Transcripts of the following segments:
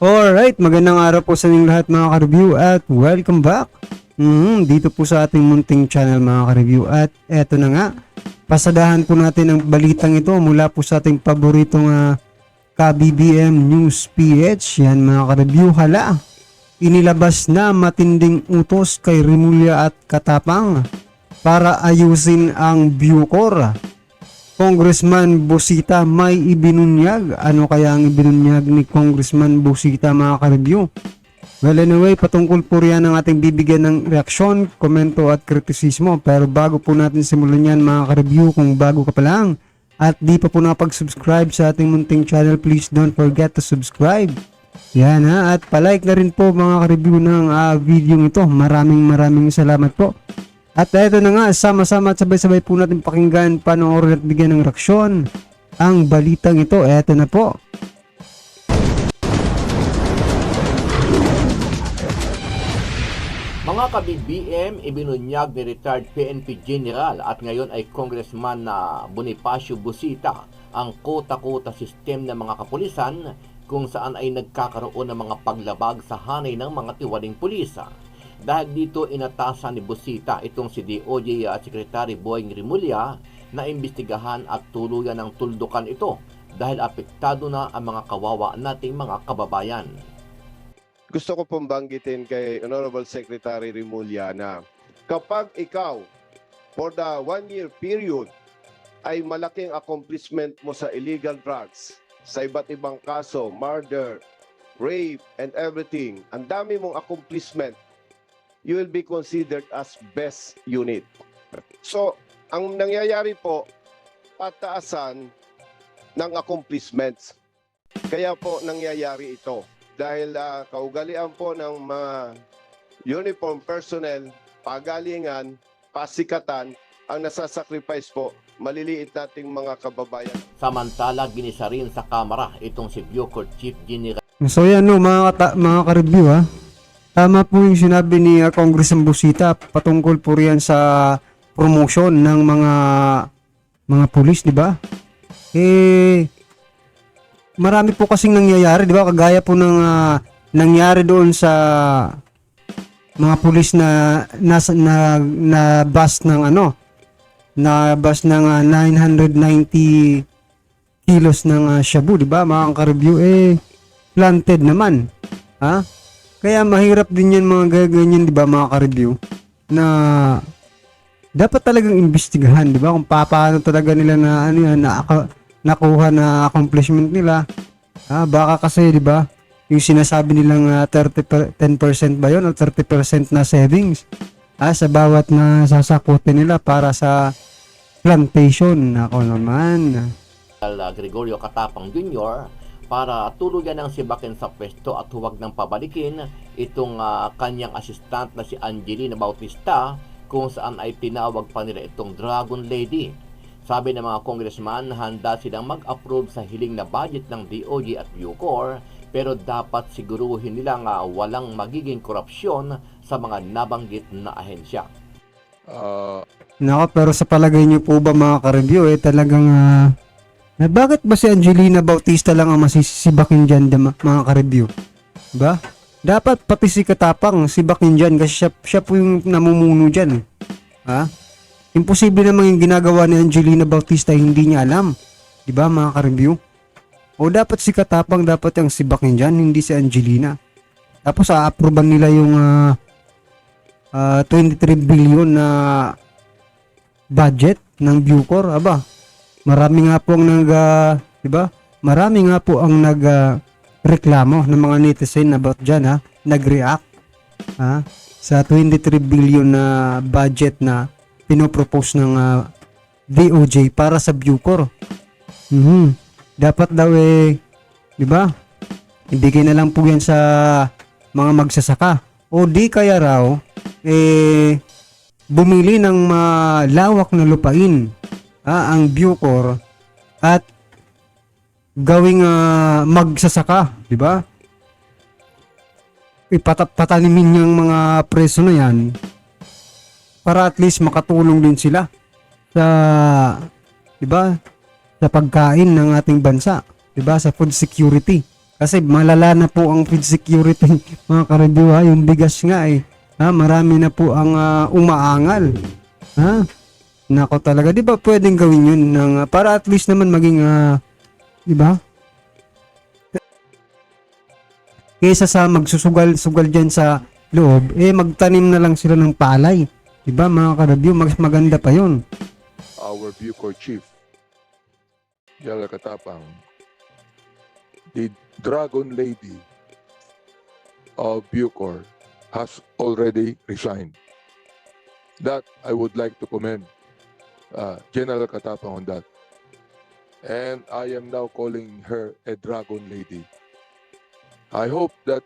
Alright, magandang araw po sa inyong lahat mga ka-review at welcome back dito po sa ating munting channel mga ka-review. At eto na nga, pasadahan po natin ang balitang ito mula po sa ating paboritong KBBM News PH. Yan mga ka-review, hala, inilabas na matinding utos kay Remulla at Katapang para ayusin ang Bucor. Congressman Busita may ibinunyag. Ano kaya ang ibinunyag ni Congressman Busita mga ka-review? Well anyway, patungkol po riyan ang ating bibigyan ng reaksyon, komento at kritisismo. Pero bago po natin simulan yan mga ka-review, kung bago ka pa lang at di pa po nakapag-subscribe sa ating munting channel, please don't forget to subscribe. Yan at palike na rin po mga ka-review ng video ito. Maraming salamat po. At eto na nga, sama-sama at sabay-sabay po natin pakinggan, panoorin at bigyan ng reaksyon ang balitang ito. Eto na po. Mga ka-BBM, ibinunyag ni retired PNP General at ngayon ay Congressman na Bonifacio Busita ang kota-kota system ng mga kapulisan kung saan ay nagkakaroon ng mga paglabag sa hanay ng mga tiwaling pulisa. Dahil dito inatasan ni Busita itong si DOJ at Secretary Boying Remulla na imbestigahan at tuluyan ng tuldukan ito dahil apektado na ang mga kawawa nating mga kababayan. Gusto ko pong banggitin kay Honorable Secretary Remulla na kapag ikaw for the 1-year period ay malaking accomplishment mo sa illegal drugs, sa iba't ibang kaso, murder, rape, and everything, ang dami mong accomplishment, you will be considered as best unit. So, ang nangyayari po, pataasan ng accomplishments. Kaya po nangyayari ito. Dahil kaugalian po ng mga uniform personnel, pagalingan, pasikatan, ang nasasacrifice po, maliliit nating mga kababayan. Samantala, ginisa rin sa Kamara itong si Bucor Chief General. So yan mga ka-review tama po yung sinabi ni Congressman Busita patungkol po riyan sa promotion ng mga pulis, di ba? Marami po kasing nangyayari, di ba? Kagaya po ng nangyari doon sa mga pulis na bust ng na bust ng 990 kilos ng shabu, di ba? Mga ka-review planted naman. Kaya mahirap din yan mga ganyan, di ba mga ka-review? Na dapat talagang imbestigahan, di ba? Kung paano talaga nila na nakuha na accomplishment nila. Baka kasi, di ba? Yung sinasabi nilang 10% ba yun? O 30% na savings sa bawat na sasakutin nila para sa plantation. Ako naman. Gregorio Katapang Jr. para tuluyan ng sibakin sa pwesto at huwag nang pabalikin itong kanyang assistant na si Angelina Bautista kung saan ay tinawag pa nila itong Dragon Lady. Sabi ng mga congressman, handa silang mag-approve sa hiling na budget ng DOJ at Bucor pero dapat siguruhin nilang walang magiging korupsyon sa mga nabanggit na ahensya. Pero sa palagay niyo po ba mga ka-review talagang bakit ba si Angelina Bautista lang ang masisibakin dyan mga ka-review? Ba? Dapat pati si Katapang sibakin dyan kasi siya po yung namumuno dyan. Imposible namang yung ginagawa ni Angelina Bautista hindi niya alam. Diba mga ka-review? O dapat si Katapang dapat yung sibakin dyan, hindi si Angelina. Tapos a-approvean nila yung 23 billion na budget ng Bucor. Marami nga po ang diba? Marami nga po ang reklamo ng mga netizen about dyan nag-react sa 23 billion na budget na pinopropose ng DOJ para sa Bucor. Dapat daw di ba? Ibigay na lang po yan sa mga magsasaka. O di kaya raw bumili ng malawak na lupain ang Bucor at gawing magsasaka, di ba? Ipatanimin yung mga preso na yan para at least makatulong din sila sa, di ba, sa pagkain ng ating bansa, 'di ba, sa food security. Kasi malala na po ang food security mga ka-review ha. Yung bigas nga eh. Ha, marami na po ang umaangal. Ha? Nako talaga, 'di ba pwedeng gawin 'yun para at least naman maging 'di ba? Kaysa sa magsusugal-sugal diyan sa loob, magtanim na lang sila ng palay. 'Di ba mga ka-review, mas maganda pa 'yun. Our Bucor chief, Yala Katapang, the Dragon Lady of Bucor has already resigned. That I would like to commend General Katapang on that. And I am now calling her a Dragon Lady. I hope that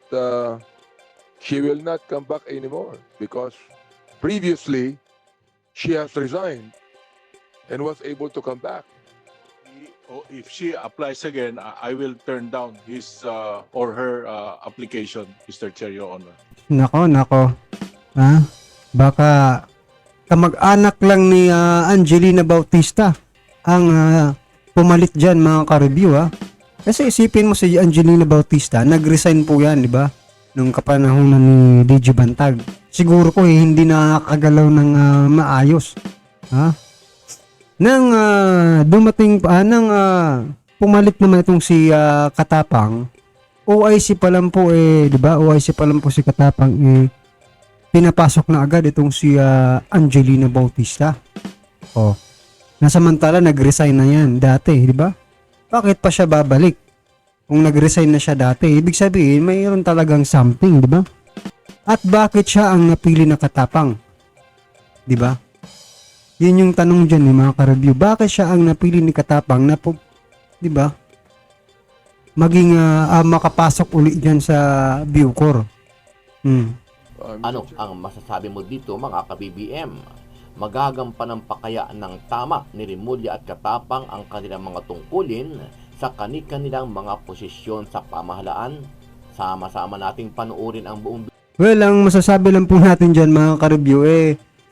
she will not come back anymore because previously she has resigned and was able to come back. If she applies again, I will turn down his or her application, Mr. Chair, Your Honor. Nako. Ha? Baka kamag-anak lang ni Angelina Bautista ang pumalit diyan mga ka-review ha. Kasi isipin mo si Angelina Bautista, nag-resign po yan, di ba? Nung kapanahonan ni DJ Bantag. Siguro ko hindi nakakagalaw ng maayos. Ha? Nang dumating pa, pumalit naman itong si Katapang, OIC pa lang po di ba? OIC pa lang po si Katapang pinapasok na agad itong si Angelina Bautista. Oh. Nasamantala nag-resign na yan dati, di ba? Bakit pa siya babalik? Kung nag-resign na siya dati, ibig sabihin mayroon talagang something, di ba? At bakit siya ang napili na Katapang? Di ba? Yun yung tanong dyan ni mga ka-review. Bakit siya ang napili ni Katapang na po, di ba? Maging makapasok uli dyan sa Bucor. Ano ang masasabi mo dito mga ka-BBM? Magagampan pa kaya ng tama ni Remulla at Katapang ang kanilang mga tungkulin sa kani-kanilang mga posisyon sa pamahalaan? Sama-sama nating panuorin ang buong Well, ang masasabi lang po natin dyan mga ka-review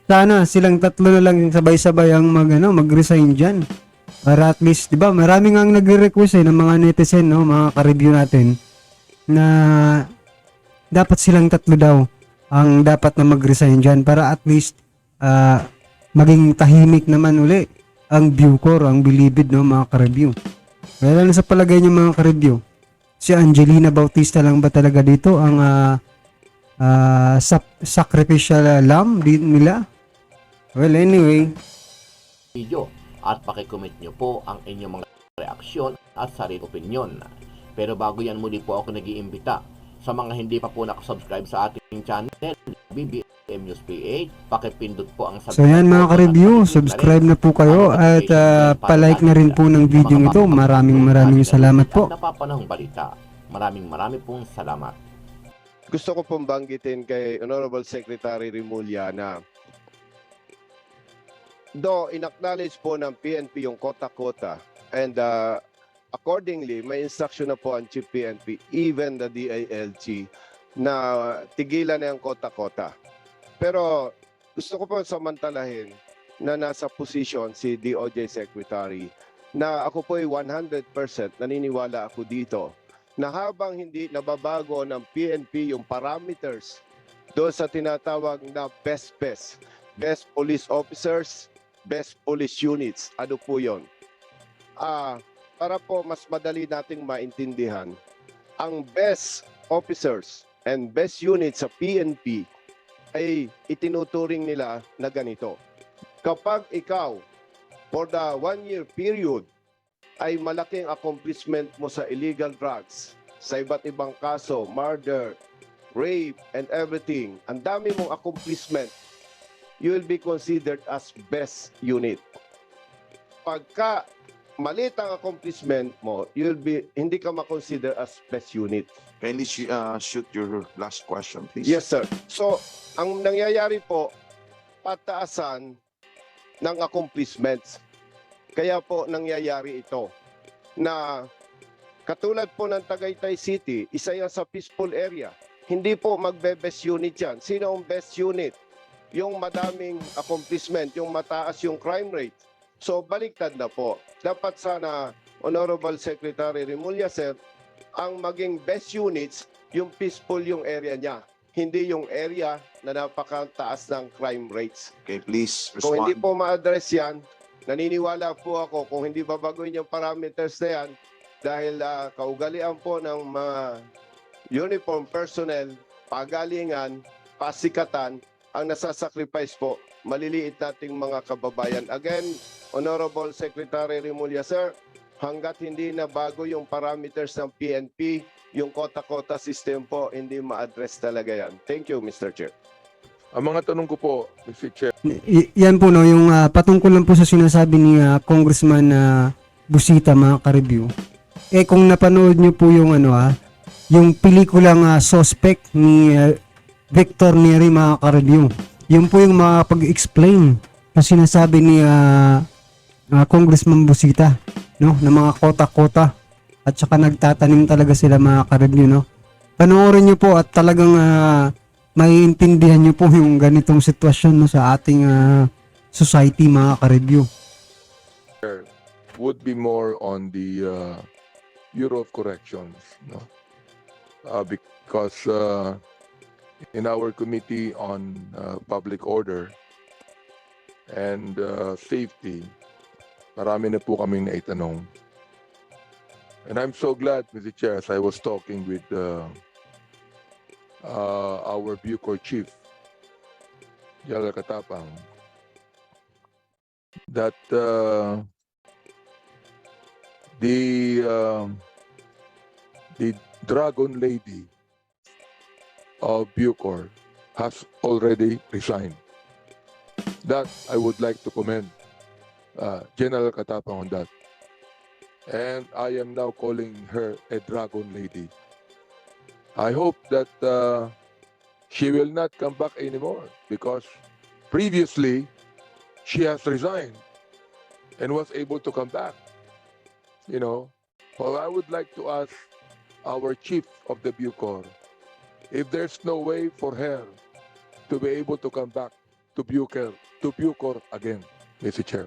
sana silang tatlo na lang sabay-sabay ang mag-resign dyan. Para at least, di ba, marami nga nagre-request ng mga netizen, no, mga ka-review natin, na dapat silang tatlo daw ang dapat na mag-resign dyan para at least maging tahimik naman uli ang Bucor, ang bilibid, no, mga ka-review. Well, ano sa palagay niyo mga ka-review? Si Angelina Bautista lang ba talaga dito ang sacrificial lamb nila? Well, anyway. video at pakicomment nyo po ang inyong mga reaksyon at sarili opinyon. Pero bago yan, muli po ako nag-iimbita sa mga hindi pa po nakasubscribe sa ating channel, BBM News PH, pakipindot po ang So yan mga ka-review, subscribe na po kayo at palike na rin po ng video ito. Maraming salamat po. Napapanahong balita. Maraming pong salamat. Gusto ko pong banggitin kay Honorable Secretary Remulla na in-acknowledge po ng PNP yung kota-kota and accordingly, may instruction na po ang Chief PNP, even the DILG, na tigilan na yung kota-kota. Pero gusto ko po samantalahin na nasa position si DOJ Secretary na ako po ay 100% naniniwala ako dito na habang hindi nababago ng PNP yung parameters doon sa tinatawag na best police officers, best police units. Ano po yun? Para po mas madali nating maintindihan, ang best officers and best units sa PNP ay itinuturing nila na ganito. Kapag ikaw, for the 1-year period, ay malaking accomplishment mo sa illegal drugs, sa iba't ibang kaso, murder, rape, and everything, ang dami mong accomplishment, you will be considered as best unit. Pagka maliit ang accomplishment mo, hindi ka ma-consider as best unit. Kindly shoot your last question, please. Yes, sir. So, ang nangyayari po, pataasan ng accomplishments. Kaya po nangyayari ito na katulad po ng Tagaytay City, isa yan sa peaceful area. Hindi po magbe-best unit yan. Sino ang best unit? Yung madaming accomplishment, yung mataas yung crime rate. So baliktad na po. Dapat sana, Honorable Secretary Remulla, sir, ang maging best units, yung peaceful yung area niya. Hindi yung area na napakataas ng crime rates. Okay, please Kung hindi respond. po ma-address yan, naniniwala po ako kung hindi babaguhin yung parameters na yan dahil kaugalian po ng mga uniform personnel, pagalingan, pasikatan, ang nasasacrifice po, maliliit nating mga kababayan. Again, Honorable Secretary Remulla, sir, hanggat hindi na bago yung parameters ng PNP, yung kota-kota system po, hindi ma-address talaga yan. Thank you, Mr. Chair. Ang mga tanong ko po, Mr. Chair, Yan po no, yung patungkol lang po sa sinasabi ni Congressman Busita, mga ka-review. Kung napanood nyo po yung yung pelikulang Suspect ni Victor Neri, mga ka-review. Yun po yung makapag-explain na sinasabi ni Congressman Busita, no, na mga kota-kota at saka nagtatanim talaga sila, mga ka-review, no. Panoorin nyo po at talagang maiintindihan nyo po yung ganitong sitwasyon, no, sa ating society, mga ka-review. would be more on the Bureau of Corrections, no? Because in our Committee on Public Order and Safety, marami na po kaming naitanong. And I'm so glad, Mr. Chair, as I was talking with our Bucor Chief, General Katapang, that the Dragon Lady of Bucor has already resigned. That I would like to commend General Katapang on that. And I am now calling her a Dragon Lady. I hope that she will not come back anymore because previously she has resigned and was able to come back. You know, well, I would like to ask our chief of the Bucor if there's no way for her to be able to come back to Bucor again, Mr. Chair.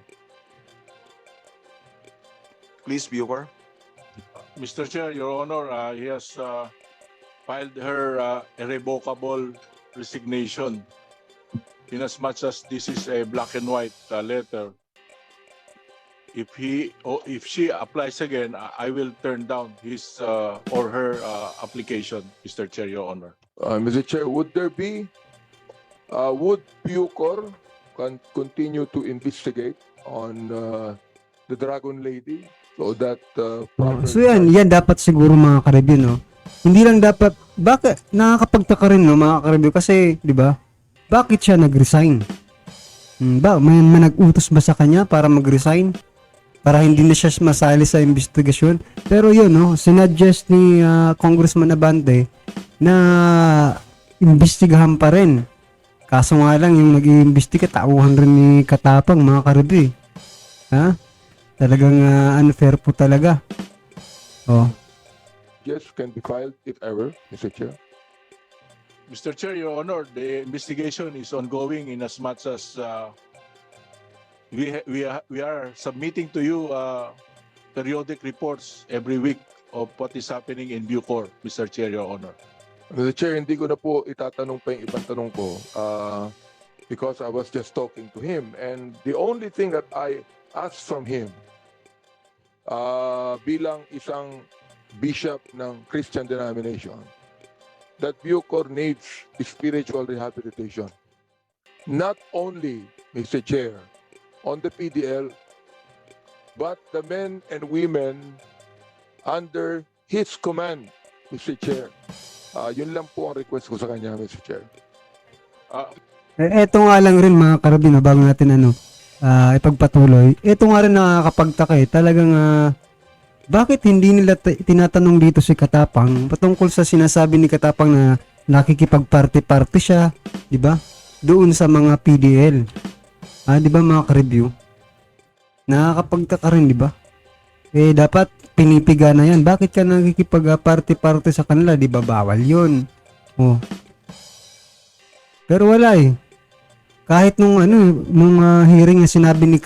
Please, Bucor. Mr. Chair, Your Honor, he has filed her irrevocable resignation. In as much as this is a black and white letter, if she applies again, I will turn down his or her application, Mr. Chair, Your Honor. Mr. Chair, would Bucor continue to investigate on the Dragon Lady so that So yan dapat siguro, mga ka-review, no. Hindi lang dapat, bakit nakakapagtaka rin, no, mga ka-review, kasi 'di ba? Bakit siya nag-resign? May nag-utos ba sa kanya para mag-resign? Para hindi na siya masali sa investigasyon? Pero yun, no, sinuggest ni Congressman Abante na imbestigahan pa rin. Kaso nga lang, yung nag-iimbestiga, tauhan rin ni Katapang, mga ka-review. Ha? Talagang unfair po talaga. Oh. yes can be filed if ever, Mr. Chair. Mr. Chair, Your Honor, the investigation is ongoing in as much as we are submitting to you periodic reports every week of what is happening in Bucor, Mr. Chair, Your Honor. Mr. Chair, hindi ko na po itatanong pa yung ibang tanong ko because I was just talking to him and the only thing that I asked from him bilang isang bishop ng Christian denomination that Bucor needs spiritual rehabilitation. Not only, Mr. Chair, on the PDL, but the men and women under his command, Mr. Chair. Yun lang po ang request ko sa kanya, Mr. Chair. Eto nga lang rin, mga ka-review, na bago natin ipagpatuloy. Eto nga rin nakakapagtaka talagang bakit hindi nila tinatanong dito si Katapang patungkol sa sinasabi ni Katapang na nakikipag-party-party siya, 'di ba? Doon sa mga PDL. 'Di ba, mga ka-review? Nakakapagtaka rin, 'di ba? Dapat pinipiga na 'yan. Bakit ka nakikipag-party-party sa kanila? 'Di ba bawal 'yun? Oh. Pero wala Kahit nung hearing na sinabi ni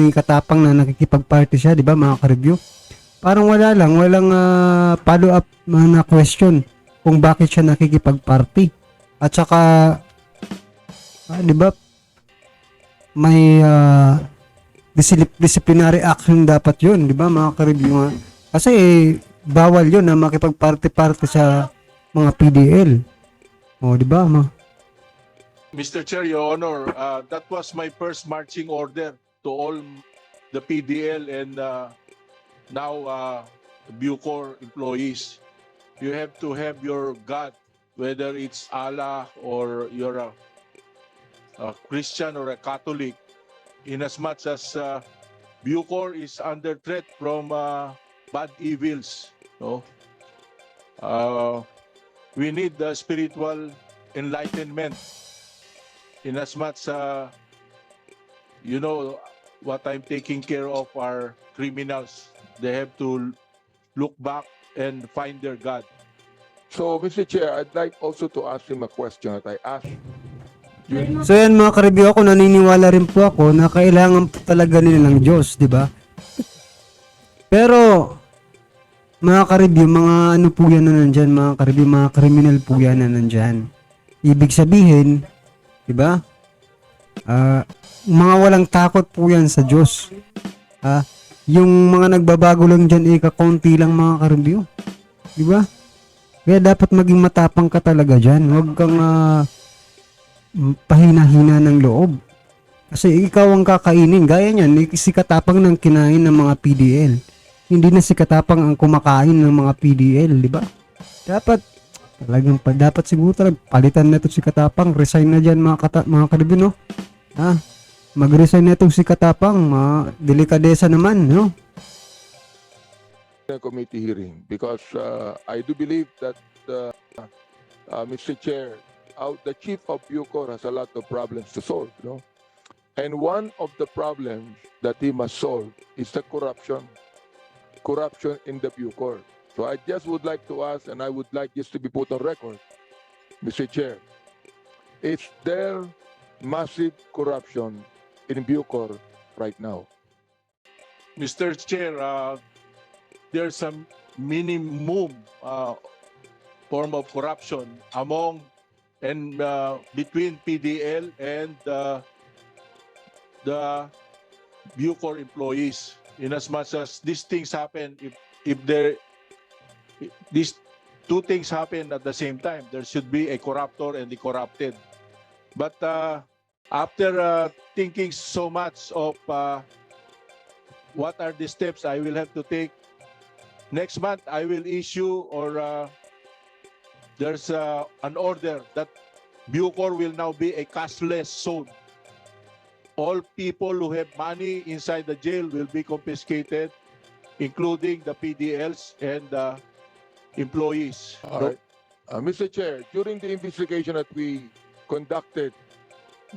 Katapang na nakikipag-party siya, 'di ba, mga ka-review? parang walang follow-up na question kung bakit siya nakikipag-party. At saka, di ba, may disciplinary action dapat yun, di ba, mga ka-review nga. Kasi bawal yun na makipag-party-party sa mga PDL. O, di ba, Mr. Chair, Your Honor, that was my first marching order to all the PDL and now Bucor employees. You have to have your God, whether it's Allah or you're a Christian or a Catholic, in as much as Bucor is under threat from bad evils. No? We need the spiritual enlightenment. In as much, you know, what I'm taking care of are criminals. They have to look back and find their God. So, Mr. Chair, I'd like also to ask him a question that I asked. So yan mga ka-review, ako naniniwala rin po ako na kailangan po talaga nila ng Diyos, di ba? Pero mga ka-review, mga ano po yan na nandyan, mga ka-review, mga kriminal po yan na nandyan. Ibig sabihin, di ba? Mga walang takot po yan sa Diyos. Yung mga nagbabago lang dyan, kakaunti lang mga ka-review. Di ba? Kaya dapat maging matapang ka talaga dyan. Huwag kang pahina-hina ng loob. Kasi ikaw ang kakainin. Gaya niyan, si Katapang ng kinain ng mga PDL. Hindi na si Katapang ang kumakain ng mga PDL, di ba? Dapat siguro talaga palitan na ito si Katapang. Resign na dyan mga ka-review, no? Mag-resign na itong si Katapang. Delikadesa naman, no? Committee hearing because I do believe that Mr. Chair, the chief of Bucor has a lot of problems to solve, you know? And one of the problems that he must solve is the corruption in the Bucor. So I just would like to ask, and I would like this to be put on record, Mr. Chair, is there massive corruption in Bucor right now? Mr. Chair, there's a minimum form of corruption among and between PDL and the Bucor employees. In as much as these things happen, if these two things happen at the same time, there should be a corruptor and the corrupted. But after thinking so much of what are the steps I will have to take, next month I will issue or there's an order that Bucor will now be a cashless zone. All people who have money inside the jail will be confiscated, including the PDLs and the employees. All right. Mr. Chair, during the investigation that we conducted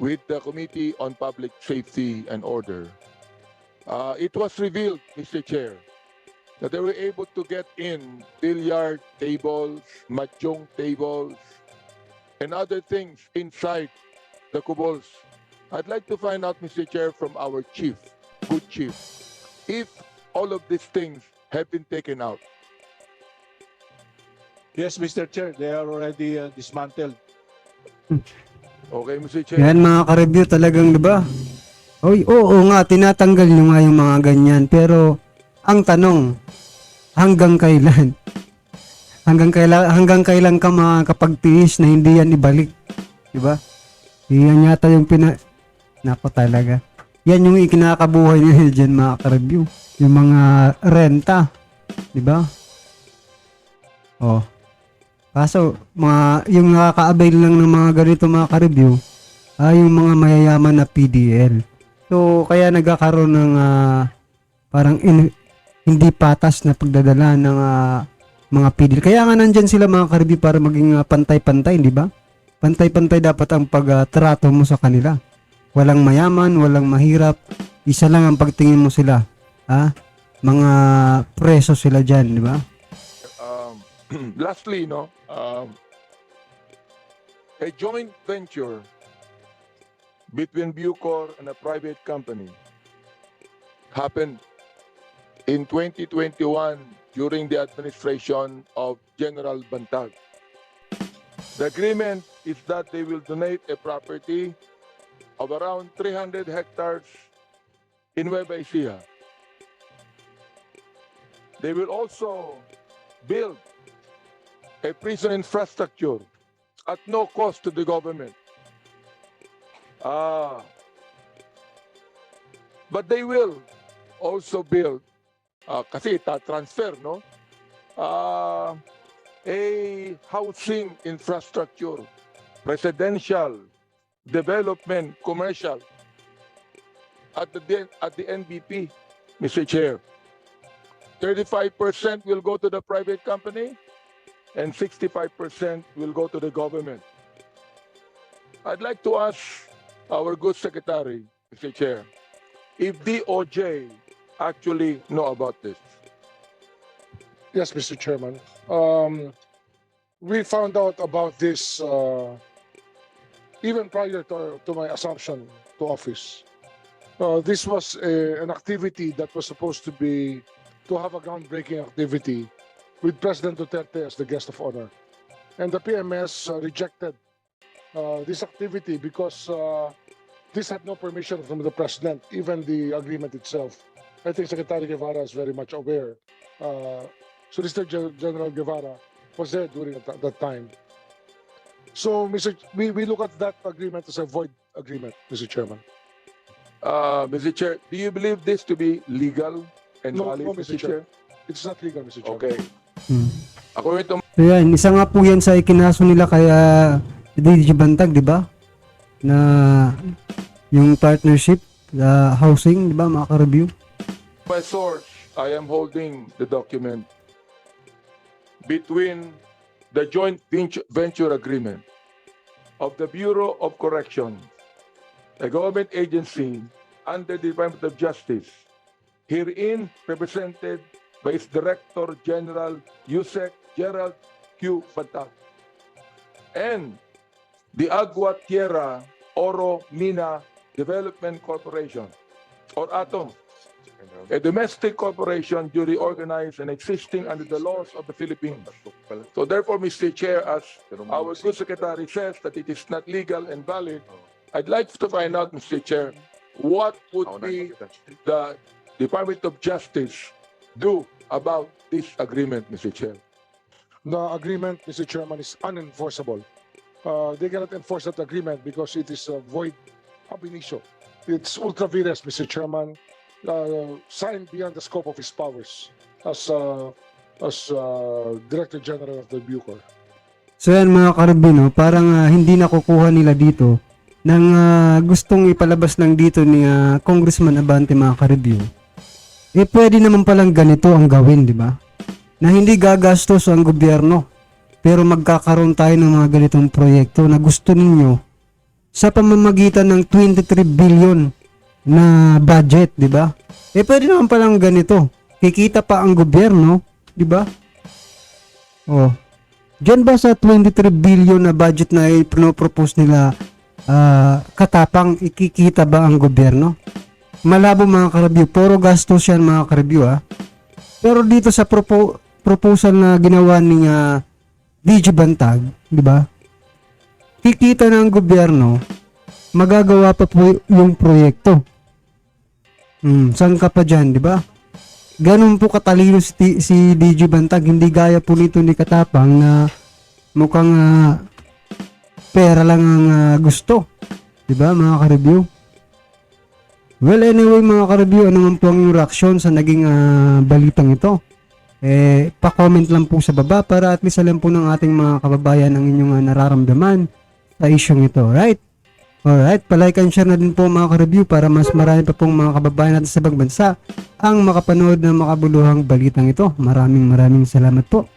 with the Committee on Public Safety and Order, it was revealed, Mr. Chair, that they were able to get in billiard tables, mahjong tables, and other things inside the kubols. I'd like to find out, Mr. Chair, from our chief, good chief, if all of these things have been taken out. Yes, Mr. Chair, they are already dismantled. Okay, Mr. Chair. Yan mga ka-review talagang, di ba? Oo nga, tinatanggal nyo nga yung mga ganyan. Pero, ang tanong, hanggang kailan? Hanggang kailan ka makakapagtiis na hindi yan ibalik? Di ba? Yan yata yung Nako talaga. Yan yung ikinakabuhay nila dyan mga ka-review. Yung mga renta. Di ba? Kaso, yung nakaka-avail lang ng mga ganito mga ka-review ay yung mga mayayaman na PDL. So, kaya nagkakaroon ng parang hindi patas na pagdadala ng mga PDL. Kaya nga nandyan sila mga ka-review para maging pantay-pantay, di ba? Pantay-pantay dapat ang pagtrato mo sa kanila. Walang mayaman, walang mahirap. Isa lang ang pagtingin mo sila. Mga preso sila dyan, di ba? Lastly, a joint venture between Bucor and a private company happened in 2021 during the administration of General Bantag. The agreement is that they will donate a property of around 300 hectares in Nueva Ecija. They will also build a prison infrastructure at no cost to the government. But they will also build, kasi transfer, no? A housing infrastructure, residential, development, commercial at the NBP, Mr. Chair. 35% will go to the private company and 65% will go to the government. I'd like to ask our good secretary, Mr. Chair, if DOJ actually know about this. Yes, Mr. Chairman. We found out about this even prior to my assumption to office. This was an activity that was supposed to have a groundbreaking activity with President Duterte as the guest of honor. And the PMS rejected this activity because this had no permission from the President, even the agreement itself. I think Secretary Guevara is very much aware. Solicitor General Guevara was there during that time. So, we look at that agreement as a void agreement, Mr. Chairman. Mr. Chair, do you believe this to be legal and No, valid, no, Mr. Mr. Chair? It's not legal, Mr. Chairman. Okay. Hmm. Ako ito, So yan, isa nga po yan sa ikinaso nila kaya DJ Bantag, di ba? Na yung partnership sa housing, di ba, mga ka-review? my source, I am holding the document between the joint venture agreement of the Bureau of Correction, a government agency under the Department of Justice, herein represented by its Director General Yusek Gerald Q. Bantag, and the Agua Tierra Oro Mina Development Corporation, or ATOM, a domestic corporation duly organized and existing under the laws of the Philippines. So therefore, Mr. Chair, as our good secretary says that it is not legal and valid, I'd like to find out, Mr. Chair, what would be the Department of Justice do about this agreement, Mr. Chair? The agreement, Mr. Chairman, is unenforceable. They cannot enforce that agreement because it is a void ab initio. It's ultra vires, Mr. Chairman, signed beyond the scope of his powers as Director General of the Bucor. So yan mga karabino, parang hindi nakukuha nila dito ng gustong ipalabas lang dito ni Congressman Abante, mga ka-review. Eh pwede naman palang ganito ang gawin, di ba? Na hindi gagastos ang gobyerno, pero magkakaroon tayo ng mga ganitong proyekto na gusto ninyo sa pamamagitan ng 23 billion na budget, di ba? Eh pwede naman palang ganito. Kikita pa ang gobyerno, di ba? Oh. Diyan ba sa 23 billion na budget na ipinopropose nila, katapang ikikita ba ang gobyerno? Malabo mga ka-review, puro gastos yan mga ka-review Pero dito sa proposal na ginawa ni DJ Bantag, di ba? Kikita ng gobyerno, magagawa pa po yung proyekto. Saan ka pa dyan, di ba? Ganun po katalino si DJ Bantag, hindi gaya po nito ni Katapang na mukhang pera lang ang gusto. Di ba mga ka-review? Well, anyway mga ka-review, ano man po ang reaction sa naging balitang ito? Pa-comment lang po sa baba para at least alam po ng ating mga kababayan ang inyong nararamdaman sa isyong ito, right? Alright, palike and share na din po mga ka-review para mas marami pa pong mga kababayan natin sa ibang bansa ang makapanood ng makabuluhang balitang ito. Maraming salamat po.